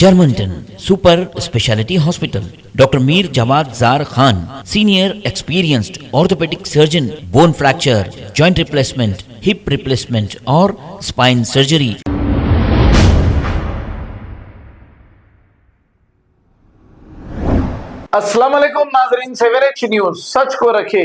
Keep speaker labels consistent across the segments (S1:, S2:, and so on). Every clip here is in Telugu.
S1: Germantown Super Speciality Hospital. Dr. Mir Jawad Zar Khan, Senior Experienced Orthopedic Surgeon, Bone Fracture, Joint Replacement, Hip Replacement or Spine Surgery.
S2: अस्सलाम वालेकुम नाजरीन, सेवेरेच न्यूज सच को रखे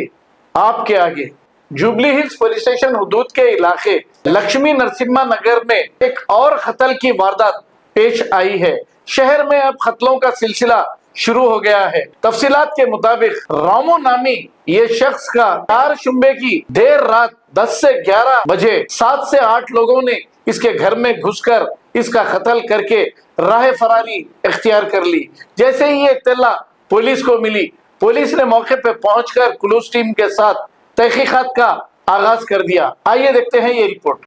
S2: आपके आगे। जुबली हिल्स पुलिस स्टेशन हुदूद के इलाके लक्ष्मी नरसिम्हा नगर में एक और कत्ल की वारदात पेश आई है। शहर में अब कत्लों का सिलसिला शुरू हो गया है। तफसीलात के मुताबिक रामो नामी ये शख्स का कार शुंबे की देर रात 10 से 11 बजे 7 से 8 लोगों ने इसके घर में घुसकर इसका कत्ल करके राह फरारी इख्तियार कर ली। जैसे ही ये इत्तला पुलिस को मिली, पुलिस ने मौके पर पहुंचकर क्लूज टीम के साथ तहकीकात का आगाज कर दिया। आइए देखते हैं ये रिपोर्ट।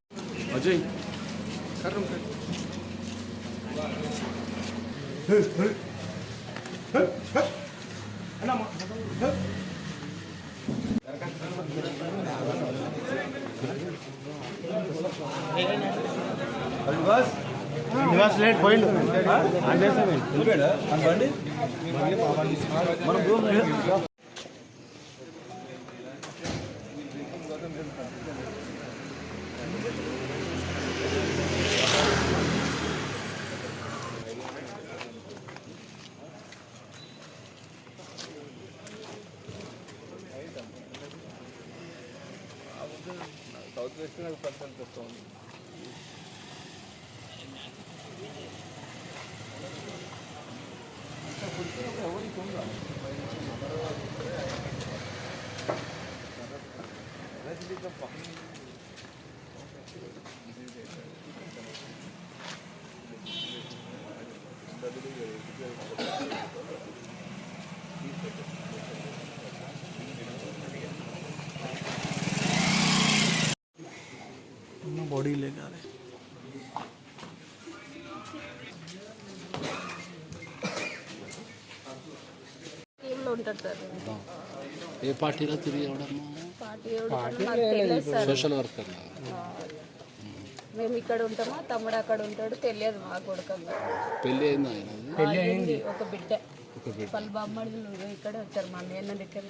S3: నివాస్ లేట్ పోయిండు సౌత్ వెస్ట్ పర్సెంట్ వస్తుంది. बॉडी लेकर आ रहे
S4: ఏ పార్టీలో తిరిగి సోషల్ వర్కర్.
S5: మేము ఇక్కడ ఉంటామా, తమ్ముడు అక్కడ ఉంటాడు, తెలియదు మా కొడుకంగా.
S4: పెళ్ళి అయింది ఆయన?
S5: పెళ్ళి అయింది, ఒక బిడ్డ. వాళ్ళ బామ్మడులు ఇక్కడ వచ్చారు, మా అన్నయ్య ఇక్కడ.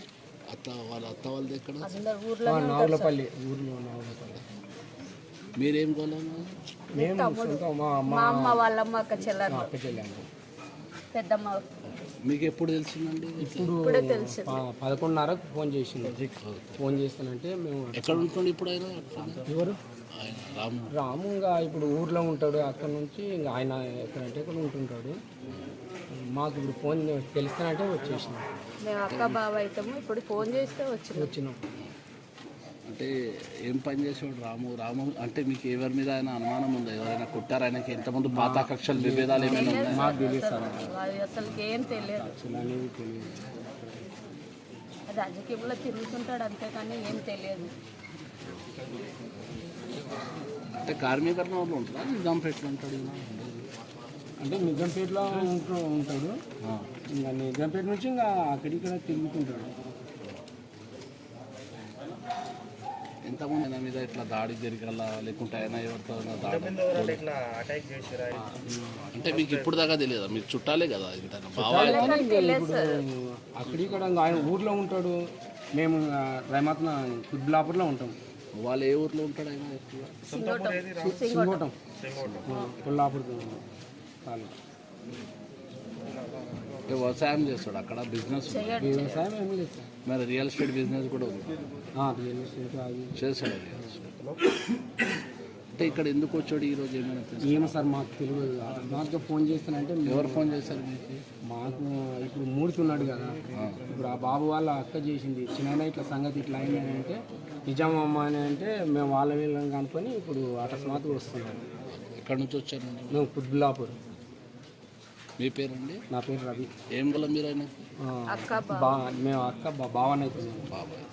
S4: వాళ్ళ అత్త వాళ్ళది ఎక్కడ?
S5: అందరు ఊర్లో
S3: నాగులపల్లి.
S4: మీరేం కొన్నాను?
S5: మా అమ్మ వాళ్ళమ్మ అక్క చెల్లారు, పెద్దమ్మ.
S4: మీకు ఎప్పుడు తెలిసిందండి?
S5: ఇప్పుడే తెలిసి
S3: 11:30కు ఫోన్ చేసింది. ఫోన్ చేస్తానంటే మేము
S4: ఎక్కడ ఉంటుండే ఇప్పుడు ఆయన?
S3: ఎవరు?
S4: రాము
S3: ఇంకా ఇప్పుడు ఊర్లో ఉంటాడు. అక్కడ నుంచి ఇంకా ఆయన ఎక్కడంటే ఇక్కడ ఉంటుంటాడు. మాకు ఇప్పుడు ఫోన్ తెలుస్తానంటే వచ్చేసినాం.
S5: మేము అక్క బావ అవుతాము. ఇప్పుడు ఫోన్ చేస్తే వచ్చినాం.
S4: అంటే ఏం పని చేసేవాడు రాము అంటే మీకు ఎవరి మీద ఆయన అనుమానం ఉందా? ఎవరైనా కొట్టారు ఆయనకి? ఎంతమంది పాత కక్షలు విభేదాలు ఏమైనా ఉన్నాయా?
S3: మాకు తెలియదు సార్,
S5: అసలు ఏం తెలియదు. రాజకీయంలో తిరుగుతుంటాడు అంతేకాని ఏం తెలియదు.
S4: అంటే కార్మికర్ణ వాళ్ళు ఉంటారా? నిజాంపేటలో ఉంటాడు.
S3: అంటే నిజాంపేటలో ఉంటాడు. ఇంకా నిజాంపేట నుంచి ఇంకా అక్కడిక్కడ తిరుగుతుంటాడు.
S4: ఎంతమంది ఆయన మీద ఇట్లా దాడి జరిగల లేకుంటే ఆయన ఎవరితో అంటే మీకు ఇప్పుడు దాకా తెలియదా? మీకు చుట్టాలే కదా ఇంత
S3: అక్కడిక్కడ ఆయన ఊర్లో ఉంటాడు. మేము రైమాత్న కుద్బులాపూర్లో ఉంటాం.
S4: వాళ్ళు ఏ ఊర్లో ఉంటాడు ఆయన?
S3: సింగోటం, కొల్లాపూర్ తాలూకా.
S4: వ్యవసాయం చేస్తాడు అక్కడ? బిజినెస్?
S3: వ్యవసాయం ఏమీ లేదు సార్.
S4: మరి రియల్ ఎస్టేట్ బిజినెస్ కూడా ఉంది?
S3: రియల్ ఎస్టేట్ అది
S4: చేస్తాడు. అంటే ఇక్కడ ఎందుకు వచ్చాడు ఈరోజు?
S3: ఏమో సార్ మాకు తెలియదు. అకస్మాత్తుగా ఫోన్ చేస్తానంటే
S4: ఎవరు ఫోన్ చేశారు మీకు?
S3: మాకు ఇప్పుడు మూడుతున్నాడు కదా, ఇప్పుడు ఆ బాబు వాళ్ళ అక్క చేసింది. చిన్న ఇట్లా సంగతి ఇట్లా అయిందని అంటే నిజామమ్మ అని అంటే మేము వాళ్ళ వీళ్ళని కనుక్కొని ఇప్పుడు అకస్మాత్తుగా వస్తున్నాం.
S4: ఎక్కడి నుంచి వచ్చారండి?
S3: మేము కుద్బులాపూర్.
S4: మీ పేరండి?
S3: నా పేరు రవి.
S4: ఏం గల మీరు ఆయన?
S3: మేము అక్క బావన్ అవుతున్నాం.
S4: బాబాయ్.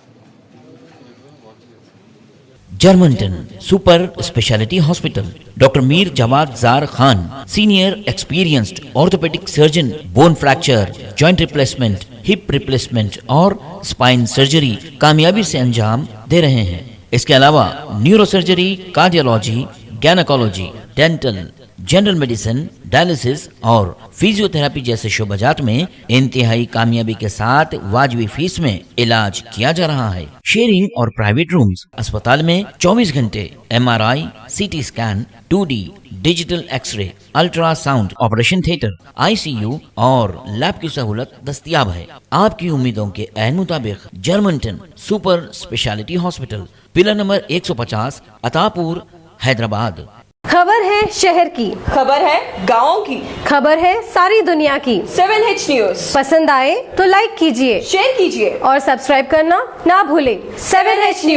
S1: Germantown Super Speciality Hospital. Dr. Mir Jawad Zar Khan, Senior Experienced Orthopedic Surgeon, Bone Fracture, Joint Replacement, Hip Replacement और Spine Surgery कामयाबी से अंजाम दे रहे हैं। इसके अलावा neuro surgery, cardiology, gynaecology, dental, general medicine, dialysis और फिजियोथेरेपी जैसे शोबाजात में इंतहाई कामयाबी के साथ वाजबी फीस में इलाज किया जा रहा है। शेयरिंग और प्राइवेट रूम्स। अस्पताल में 24 घंटे MRI, CT scan, 2D digital X ray, ultrasound, operation theatre, ICU और लैब की सहूलत दस्तयाब है। आपकी उम्मीदों के ऐन मुताबिक जर्मनटन super speciality hospital, pillar number 150, Attapur, Hyderabad.
S6: खबर है शहर की,
S7: खबर है गाँव की,
S6: खबर है सारी दुनिया की।
S7: 7H न्यूज
S6: पसंद आए तो लाइक कीजिए,
S7: शेयर कीजिए
S6: और सब्सक्राइब करना ना भूलें।
S7: 7H news.